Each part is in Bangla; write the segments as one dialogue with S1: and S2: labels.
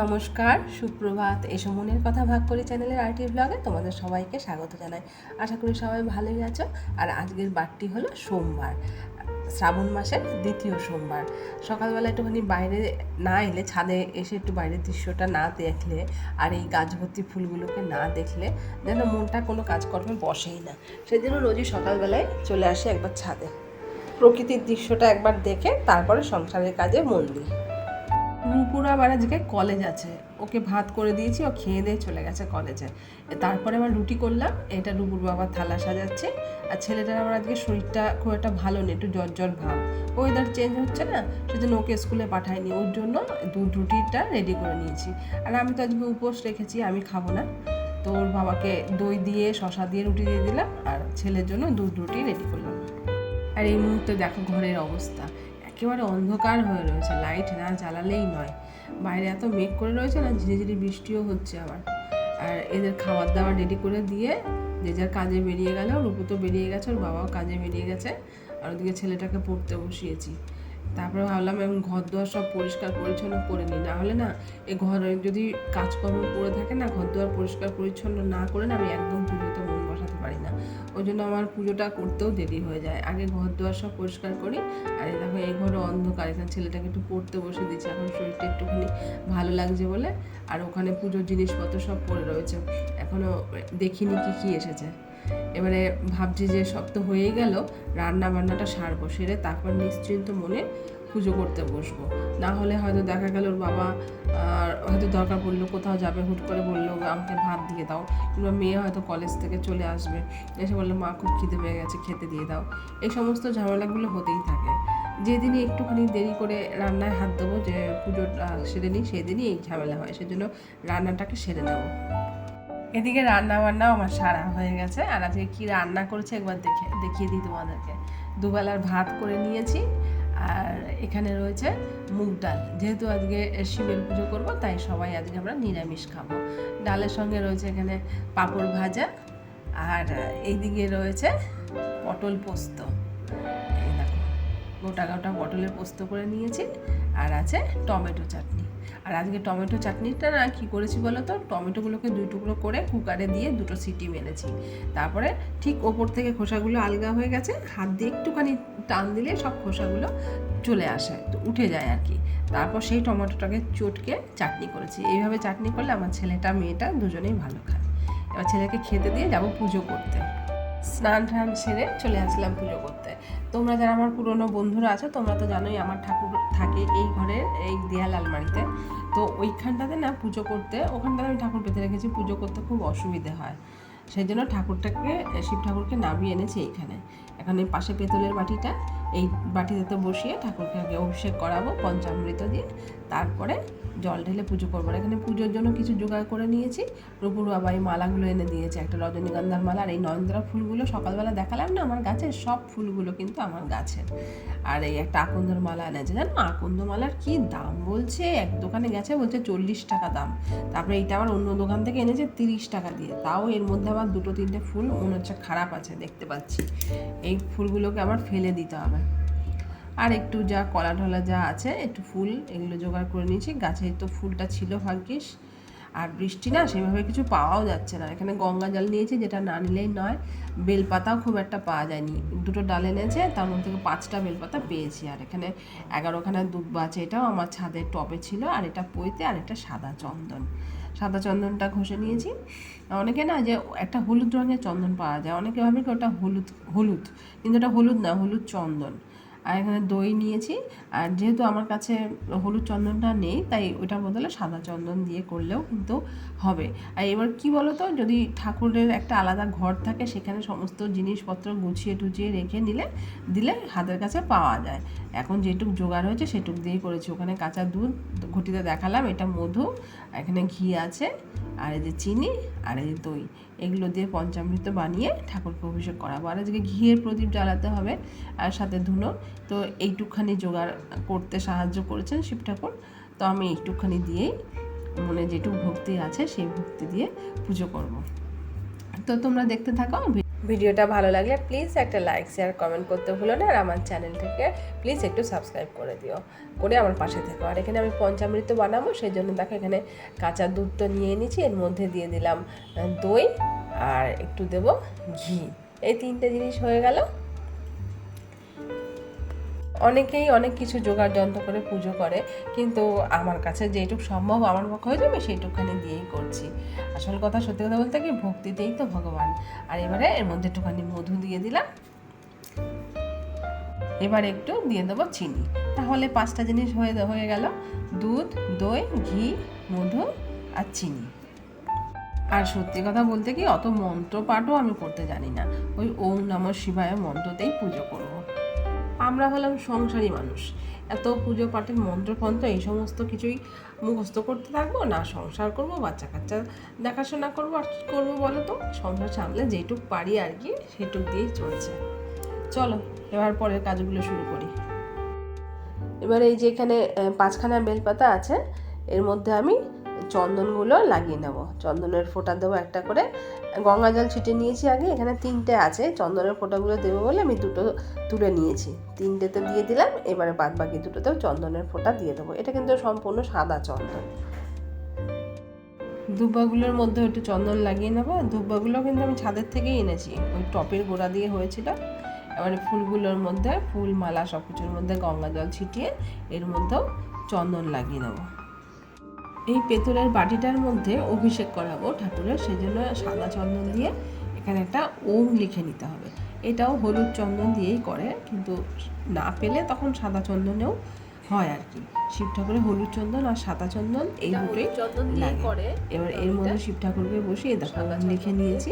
S1: নমস্কার, সুপ্রভাত। এসো মনের কথা ভাগ করি চ্যানেলের আরটি ব্লগে তোমাদের সবাইকে স্বাগত জানাই। আশা করি সবাই ভালোই আছো। আর আজকের বারটি হলো সোমবার, শ্রাবণ মাসের দ্বিতীয় সোমবার। সকালবেলা একটুখানি বাইরে না এলে, ছাদে এসে একটু বাইরের দৃশ্যটা না দেখলে আর এই গাছ ভর্তি ফুলগুলোকে না দেখলে যেন মনটা কোনো কাজকর্মে বসেই না। সেই জন্য রোজই সকালবেলায় চলে আসি একবার ছাদে, প্রকৃতির দৃশ্যটা একবার দেখে তারপরে সংসারের কাজে মন দিই। রূপুর আবার আজকে কলেজ আছে, ওকে ভাত করে দিয়েছি, ও খেয়ে দিয়ে চলে গেছে কলেজে। তারপরে আবার রুটি করলাম, এটা রূপুর বাবার থালা সাজাচ্ছে। আর ছেলেটার আবার আজকে শরীরটা খুব একটা ভালো নেই, একটু জ্বর জ্বর ভাব, ওয়েদার চেঞ্জ হচ্ছে না, সেজন্য ওকে স্কুলে পাঠায়নি। ওর জন্য দুধ রুটিটা রেডি করে নিয়েছি। আর আমি তো আজকে উপোস রেখেছি, আমি খাবো না। তো ওর বাবাকে দই দিয়ে শশা দিয়ে রুটি দিয়ে দিলাম, আর ছেলের জন্য দুধ রুটি রেডি করলাম। আর এই মুহূর্তে দেখো ঘরের অবস্থা, একেবারে অন্ধকার হয়ে রয়েছে, লাইট না জ্বালালেই নয়। বাইরে এত মেঘ করে রয়েছে না, ঝিরি ঝিরি বৃষ্টিও হচ্ছে আবার। আর এদের খাবার দাবার রেডি করে দিয়ে যে যার কাজে বেরিয়ে গেল। রূপু তো বেরিয়ে গেছে, ওর বাবাও কাজে বেরিয়ে গেছে। আর ওদিকে ছেলেটাকে পড়তে বসিয়েছি। তারপরে ভাবলাম এবং ঘর দুয়ার সব পরিষ্কার পরিচ্ছন্ন করে নিই, না হলে না এই ঘরে যদি কাজকর্ম করে থাকে না, ঘর দুয়ার পরিষ্কার পরিচ্ছন্ন না করে না আমি একদম পুজোতে মন বসাতে পারি না। ওই জন্য আমার পুজোটা করতেও দেরি হয়ে যায়। আগে ঘর দুয়ার সব পরিষ্কার করি। আর এই দেখো এই ঘরে অন্ধকার, এখানে ছেলেটাকে একটু পড়তে বসে দিচ্ছি, এখন শরীরটা একটুখানি ভালো লাগছে বলে। আর ওখানে পুজোর জিনিসপত্র সব পড়ে রয়েছে, এখনও দেখিনি কি কি এসেছে। এবারে ভাবছি যে সব তো হয়েই গেল, রান্না বান্নাটা সারবো, সেরে তারপর নিশ্চিন্ত মনে পুজো করতে বসবো। না হলে হয়তো দেখা গেল ওর বাবা হয়তো দরকার পড়লো, কোথাও যাবে, হুট করে বললো আমাকে ভাত দিয়ে দাও, কিংবা মেয়ে হয়তো কলেজ থেকে চলে আসবে, এসে বললো মা খুব খিদে পেয়ে গেছে, খেতে দিয়ে দাও। এই সমস্ত ঝামেলাগুলো হতেই থাকে। যেদিনই একটুখানি দেরি করে রান্নায় হাত দেবো, যে পুজোটা সেরে নিই, সেদিনই এই ঝামেলা হয়। সেজন্য রান্নাটাকে সেরে নেবো। এদিকে রান্না বান্নাও আমার সারা হয়ে গেছে। আর আজকে কী রান্না করেছে একবার দেখিয়ে দিই তোমাদেরকে। দুবেলার ভাত করে নিয়েছি, আর এখানে রয়েছে মুগ ডাল। যেহেতু আজকে শিবের পুজো করব, তাই সবাই আজকে আমরা নিরামিষ খাবো। ডালের সঙ্গে রয়েছে এখানে পাঁপড় ভাজা, আর এইদিকে রয়েছে পটল পোস্ত। এই দেখো, গোটা গোটা পটলের পোস্ত করে নিয়েছি। আর আছে টমেটো চাটনি। আর আজকে টমেটো চাটনিটা না কী করেছি বলো তো, টমেটোগুলোকে 2 টুকরো করে কুকারে দিয়ে 2টো সিটি মেরেছি। তারপরে ঠিক ওপর থেকে খোসাগুলো আলগা হয়ে গেছে, হাত দিয়ে একটুখানি টান দিলে সব খোসাগুলো চলে আসে, তো উঠে যায় আর কি। তারপর সেই টমেটোটাকে চটকে চাটনি করেছি। এইভাবে চাটনি করলে আমার ছেলেটা মেয়েটা দুজনেই ভালো খায়। এবার ছেলেকে খেতে দিয়ে যাব পুজো করতে। স্নান টান সেরে চলে আসলাম পুজো করতে। তোমরা যারা আমার পুরনো বন্ধুরা আছো, তোমরা তো জানোই আমার ঠাকুর থাকে এই ঘরের এই দেয়াল আলমারিতে। তো ওইখানটাতে না পুজো করতে, ওখানটাতে আমি ঠাকুর পেতে রেখেছি, পুজো করতে খুব অসুবিধে হয়। সেই জন্য শিব ঠাকুরকে নামিয়ে এনেছি এইখানে। এখন এই পাশে পেতলের বাটিটা, এই বাটিতে বসিয়ে ঠাকুরকে আগে অভিষেক করাবো পঞ্চামৃত দিয়ে, তারপরে জল ঢেলে পুজো করবো। এখানে পুজোর জন্য কিছু জোগাড় করে নিয়েছি। রূপুর বাবা এই মালাগুলো এনে দিয়েছে, একটা রজনীগন্ধার মালা, আর এই নয়নতারা ফুলগুলো সকালবেলা দেখালাম না আমার গাছের, সব ফুলগুলো কিন্তু আমার গাছের। আর এই একটা আকন্দর মালা এনেছে। জানো আকন্দ মালার কি দাম বলছে, এক দোকানে গেছে বলছে 40 টাকা দাম। তারপরে এইটা আবার অন্য দোকান থেকে এনেছে 30 টাকা দিয়ে। তাও এর মধ্যে আবার 2-3টে ফুল মনে হচ্ছে খারাপ আছে, দেখতে পাচ্ছি। এই ফুলগুলোকে আবার ফেলে দিতে হবে। আর একটু যা কলা ঢলা যা আছে, একটু ফুল এগুলো জোগাড় করে নিয়েছি। গাছে তো ফুলটা ছিল ভাগ্যিস। আর বৃষ্টি না সেভাবে কিছু পাওয়াও যাচ্ছে না। এখানে গঙ্গা জল নিয়েছি, যেটা না নিলেই নয়। বেলপাতাও খুব একটা পাওয়া যায়নি। 2টো ডাল এনেছে, তার মধ্যে থেকে 5টা বেলপাতা পেয়েছি। আর এখানে 11খানা দুব্বা আছে, এটাও আমার ছাদের টবে ছিল। আর এটা পইতে, আর এটা সাদা চন্দন। সাদা চন্দনটা ঘষে নিয়েছি। অনেকে না যে একটা হলুদ রঙের চন্দন পাওয়া যায়, অনেকে ভাবে কি ওটা হলুদ, কিন্তু ওটা হলুদ না, হলুদ চন্দন। আর এখানে দই নিয়েছি। আর যেহেতু আমার কাছে হলুদ চন্দনটা নেই, তাই ওইটার বদলে সাদা চন্দন দিয়ে করলেও কিন্তু হবে। আর এবার কি বলো তো, যদি ঠাকুরের একটা আলাদা ঘর থাকে, সেখানে সমস্ত জিনিসপত্র গুছিয়ে টুছিয়ে রেখে দিলে হাতের কাছে পাওয়া যায়। এখন যেটুক জোগাড় হয়েছে সেটুক দিয়েই করেছি। ওখানে কাঁচা দুধ ঘটিতে দেখালাম, এটা মধু, এখানে ঘি আছে, আর এই যে চিনি, আর এই যে দই, এগুলো দিয়ে পঞ্চামৃত বানিয়ে ঠাকুরকে অভিষেক করাবো। আর আজকে ঘিয়ের প্রদীপ জ্বালাতে হবে, আর সাথে ধুনো। তো এইটুকখানি জোগাড় করতে সাহায্য করেছেন শিব ঠাকুর। তো আমি এইটুকখানি দিয়েই মনে যেটুকু ভক্তি আছে সেই ভক্তি দিয়ে পুজো করব। তো তোমরা দেখতে থাকো। ভিডিওটা ভালো লাগলে প্লিজ একটা লাইক শেয়ার কমেন্ট করতে ভুলো না, আর আমার চ্যানেলটাকে প্লিজ একটু সাবস্ক্রাইব করে দিও, করে আমার পাশে থেকো। আর এখানে আমি পঞ্চামৃত বানাবো, সেই জন্য দেখো এখানে কাঁচা দুধ তো নিয়ে নিয়েছি, এর মধ্যে দিয়ে দিলাম দই আর একটু দেব ঘি। এই 3টে জিনিস হয়ে গেল। অনেকেই অনেক কিছু জোগাড় যন্ত্র করে পুজো করে, কিন্তু আমার কাছে যেটুকু সম্ভব আমার পক্ষে হয়ে যাবে সেইটুকখানি দিয়েই করছি। আসল কথা, সত্যি কথা বলতে কি, ভক্তিতেই তো ভগবান। আর এবারে এর মধ্যে একটুখানি মধু দিয়ে দিলাম, এবার একটু দিয়ে দেবো চিনি। তাহলে 5টা জিনিস হয়ে গেল: দুধ, দই, ঘি, মধু আর চিনি। আর সত্যি কথা বলতে কি, অত মন্ত্র পাঠও আমি করতে জানি না, ওই ওম নমঃ শিবায় মন্ত্রতেই পুজো করব। আমরা হলাম সংসারী মানুষ, এত পুজো পাঠের মন্ত্রফন্ত্র এই সমস্ত কিছুই মুখস্থ করতে থাকবো না? সংসার করব, বাচ্চা কাচ্চা দেখাশোনা করবো, আর কী করবো বলো তো? সংসার সামলে যেটুক পারি আর কি, সেটুক দিয়েই চলছে। চলো এবার পরের কাজগুলো শুরু করি। এবার এই যে এখানে 5খানা বেলপাতা আছে, এর মধ্যে আমি চন্দনগুলো লাগিয়ে নেব। চন্দনের ফোঁটা দেবো একটা করে, গঙ্গা জল ছিটে নিয়েছি আগে। এখানে 3টে আছে, চন্দনের ফোঁটাগুলো দেবো বলে আমি 2টো তুলে নিয়েছি, 3টেতে দিয়ে দিলাম। এবারে বাদ বাকি 2টোতেও চন্দনের ফোঁটা দিয়ে দেবো। এটা কিন্তু সম্পূর্ণ সাদা চন্দন। দুব্বাগুলোর মধ্যে একটু চন্দন লাগিয়ে নেবো। দুব্বাগুলো কিন্তু আমি ছাদের থেকেই এনেছি, ওই টপের গোড়া দিয়ে হয়েছিল। এবারে ফুলগুলোর মধ্যে, ফুল মালা সব কিছুর মধ্যে গঙ্গা জল ছিটিয়ে এর মধ্যেও চন্দন লাগিয়ে নেব। এই পেতলের বাটিটার মধ্যে অভিষেক করাবো ঠাকুরের, সেই জন্য সাদা চন্দন দিয়ে এখানে একটা ওম লিখে নিতে হবে। এটাও হলুদ চন্দন দিয়েই করে, কিন্তু না পেলে তখন সাদা চন্দনেও হয় আর কি। শিব ঠাকুরের হলুদ চন্দন আর সাদা চন্দন এই দুটোই লাগে। এবার এর মধ্যে শিব ঠাকুরকে বসিয়ে দেখো লিখে নিয়েছি।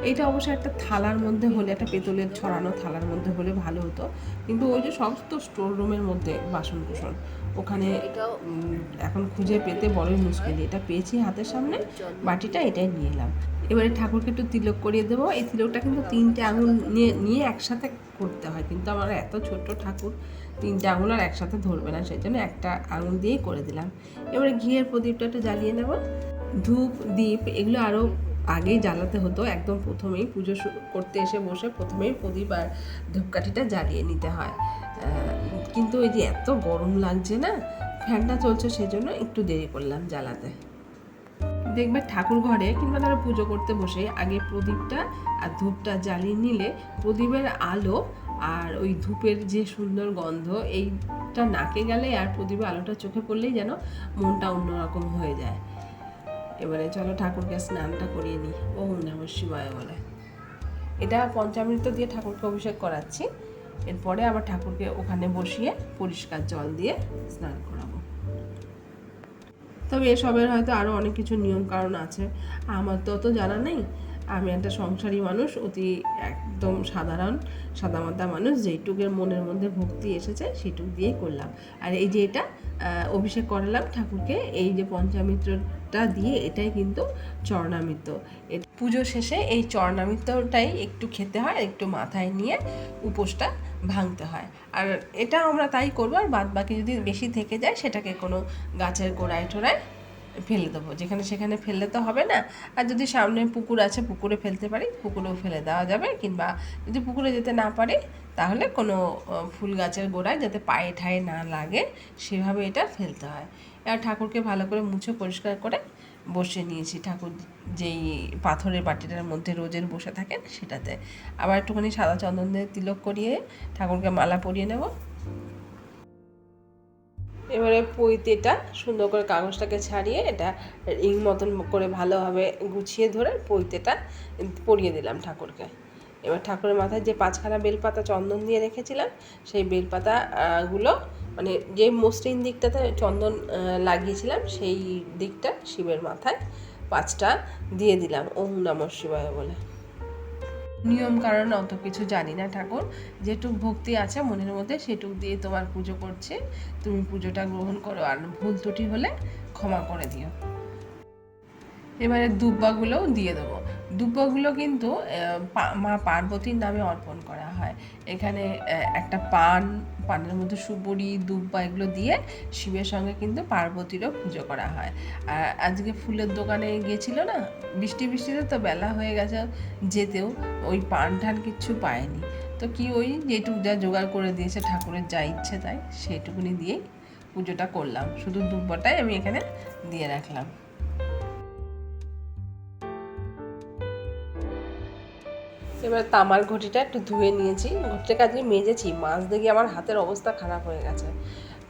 S1: এইটা অবশ্যই একটা থালার মধ্যে হলে, একটা পেতলের ছড়ানো থালার মধ্যে হলে ভালো হতো, কিন্তু ওই যে সমস্ত স্টোর রুমের মধ্যে বাসন কুসন, ওখানে এখন খুঁজে পেতে বড়ই মুশকিল। এটা পেয়েছি হাতের সামনে, বাটিটা এটাই নিয়ে এলাম। এবারে ঠাকুরকে একটু তিলক করিয়ে দেবো। এই তিলকটা কিন্তু 3টে আঙুল নিয়ে একসাথে করতে হয়, কিন্তু আমার এত ছোট্ট ঠাকুর 3টে আঙুল আর একসাথে ধরবে না, সেই জন্য একটা আঙুল দিয়েই করে দিলাম। এবারে ঘিয়ের প্রদীপটা একটু জ্বালিয়ে নেব। ধূপ, দীপ এগুলো আরও আগেই জ্বালাতে হতো, একদম প্রথমেই পুজো করতে এসে বসে প্রথমেই প্রদীপ আর ধূপকাঠিটা জ্বালিয়ে নিতে হয়। কিন্তু ওই যে এত গরম লাগছে না, ফ্যানটা চলছে, সেজন্য একটু দেরি করলাম জ্বালাতে। দেখবে ঠাকুর ঘরে কিংবা তারা পুজো করতে বসে আগে প্রদীপটা আর ধূপটা জ্বালিয়ে নিলে প্রদীপের আলো আর ওই ধূপের যে সুন্দর গন্ধ, এইটা নাকে গেলে আর প্রদীপের আলোটা চোখে পড়লেই যেন মনটা অন্যরকম হয়ে যায়। এবারে চলো ঠাকুরকে স্নানটা করিয়ে নিই ওম নমঃ শিবায় বলে। এটা পঞ্চামৃত দিয়ে ঠাকুরকে অভিষেক করাচ্ছি, এরপরে আবার ঠাকুরকে ওখানে বসিয়ে পরিষ্কার জল দিয়ে স্নান করাবো। তবে এসবের হয়তো আরও অনেক কিছু নিয়ম কারণ আছে, আমার তো অত জানা নেই। আমি একটা সংসারী মানুষ, অতি একদম সাধারণ সাদামাটা মানুষ, যেইটুকের মনের মধ্যে ভক্তি এসেছে সেইটুক দিয়েই করলাম। আর এই যে এটা অভিষেক করালাম ঠাকুরকে, এই যে পঞ্চামৃতটা দিয়ে, এটাই কিন্তু চরণামৃত। পুজো শেষে এই চরণামৃতটাই একটু খেতে হয়, একটু মাথায় নিয়ে উপোসটা ভাঙতে হয়। আর এটা আমরা তাই করবো, আর বাদ বাকি যদি বেশি থেকে যায় সেটাকে কোনো গাছের গোড়ায় টোড়ায় ফেলে দেবো, যেখানে সেখানে ফেললে তো হবে না। আর যদি সামনে পুকুর আছে, পুকুরে ফেলতে পারি, পুকুরেও ফেলে দেওয়া যাবে। কিংবা যদি পুকুরে যেতে না পারি, তাহলে কোনো ফুল গাছের গোড়ায় যাতে পায়ে ঠায়ে না লাগে সেভাবে এটা ফেলতে হয়। এবার ঠাকুরকে ভালো করে মুছে পরিষ্কার করে বসিয়ে নিয়েছি। ঠাকুর যেই পাথরের বাটিটার মধ্যে রোজের বসে থাকেন সেটাতে আবার একটুখানি সাদা চন্দন দিয়ে তিলক করিয়ে ঠাকুরকে মালা পরিয়ে নেব। এবারে পৈতেটা সুন্দর করে কাগজটাকে ছাড়িয়ে এটা রিং মতন করে ভালোভাবে গুছিয়ে ধরে পৈতেটা পরিয়ে দিলাম ঠাকুরকে। এবার ঠাকুরের মাথায় যে 5খানা বেলপাতা চন্দন দিয়ে রেখেছিলাম, সেই বেলপাতাগুলো মানে যে মসৃণ দিকটাতে চন্দন লাগিয়েছিলাম, সেই দিকটা শিবের মাথায় 5টা দিয়ে দিলাম ওম নমঃ শিবায় বলে। নিয়ম কারণ অত কিছু জানি না ঠাকুর, যেটুক ভক্তি আছে মনের মধ্যে সেটুক দিয়ে তোমার পুজো করছে, তুমি পুজোটা গ্রহণ করো, আর ভুল ত্রুটি হলে ক্ষমা করে দিও। এবারে দুব্বাগুলোও দিয়ে দেবো। দুব্বাগুলো কিন্তু মা পার্বতীর নামে অর্পণ করা হয়। এখানে একটা পানের মধ্যে সুপুরি দুব্বা এগুলো দিয়ে শিবের সঙ্গে কিন্তু পার্বতীরও পুজো করা হয়। আর আজকে ফুলের দোকানে গিয়েছিল না, বৃষ্টিতে তো বেলা হয়ে গেছে যেতেও, ওই পান ঠান কিচ্ছু পায়নি। তো কি ওই যেটুকু যা জোগাড় করে দিয়েছে ঠাকুরের যা ইচ্ছে তাই সেইটুকুনি দিয়েই পুজোটা করলাম। শুধু দুব্বাটাই আমি এখানে দিয়ে রাখলাম। এবার তামার ঘটিটা একটু ধুয়ে নিয়েছি, ঘটিটাকে আজকে মেজেছি, মাছ দেখে আমার হাতের অবস্থা খারাপ হয়ে গেছে।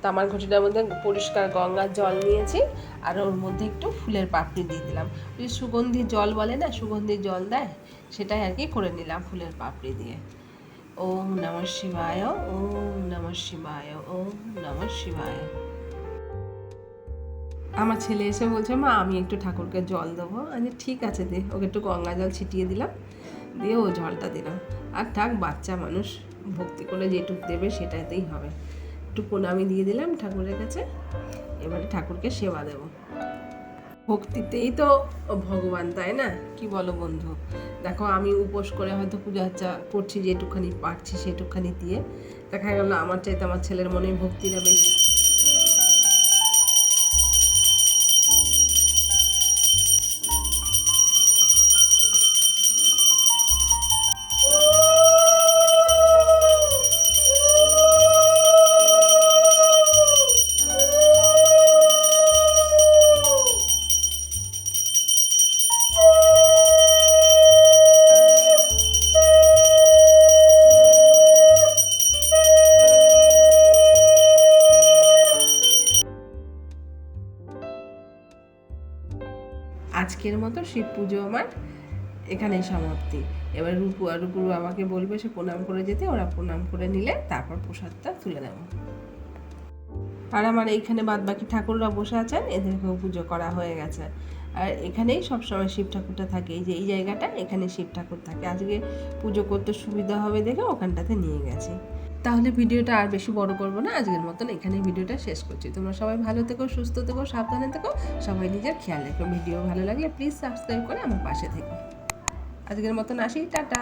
S1: তামার ঘটিটার মধ্যে পরিষ্কার গঙ্গার জল নিয়েছি, আর ওর মধ্যে একটু ফুলের পাপড়ি দিয়ে দিলাম। ওই সুগন্ধি জল বলে না, সুগন্ধি জল দেয়, সেটাই আর কি করে নিলাম ফুলের পাপড়ি দিয়ে। ওম নমঃ শিবায়, ওম নমঃ শিবায়, ওম নমঃ শিবায়। আমার ছেলে এসে বলছে, মা আমি একটু ঠাকুরকে জল দেবো। আমি ঠিক আছে দে, ওকে একটু গঙ্গা জল ছিটিয়ে দিলাম, দিয়ে ও জলটা দিলাম। আর থাক, বাচ্চা মানুষ ভক্তি করে যেটুক দেবে সেটাতেই হবে। একটু প্রণামী দিয়ে দিলাম ঠাকুরের কাছে। এবারে ঠাকুরকে সেবা দেব। ভক্তিতেই তো ভগবান, তাই না? কি বলো বন্ধু? দেখো আমি উপোস করে হয়তো পূজা আর্চা করছি, যেটুকখানি পারছি সেটুকখানি দিয়ে, দেখা গেল আমার চাইতে আমার ছেলের মনে ভক্তিটা বেশি। আজকের মতো শিব পুজো আমার এখানেই সমাপ্তি। এবার রূপুর বাবাকে বলবে সে প্রণাম করে যেতে, ওরা প্রণাম করে নিলে তারপর প্রসাদটা তুলে নেব। আর আমার এইখানে বাদ বাকি ঠাকুররা বসে আছেন, এদেরকেও পুজো করা হয়ে গেছে। আর এখানেই সবসময় শিব ঠাকুরটা থাকে, এই যে এই জায়গাটা, এখানে শিব ঠাকুর থাকে। আজকে পুজো করতে সুবিধা হবে দেখে ওখানটাতে নিয়ে গেছি। তাহলে ভিডিওটা আর বেশি বড় করবো না, আজকের মতন এখানেই ভিডিওটা শেষ করছি। তোমরা সবাই ভালো থেকো, সুস্থ থেকো, সাবধানে থেকো, সবাই নিজের খেয়াল রেখো। ভিডিও ভালো লাগলে প্লিজ সাবস্ক্রাইব করে আমার পাশে থেকো। আজকের মতন আসি, টাটা।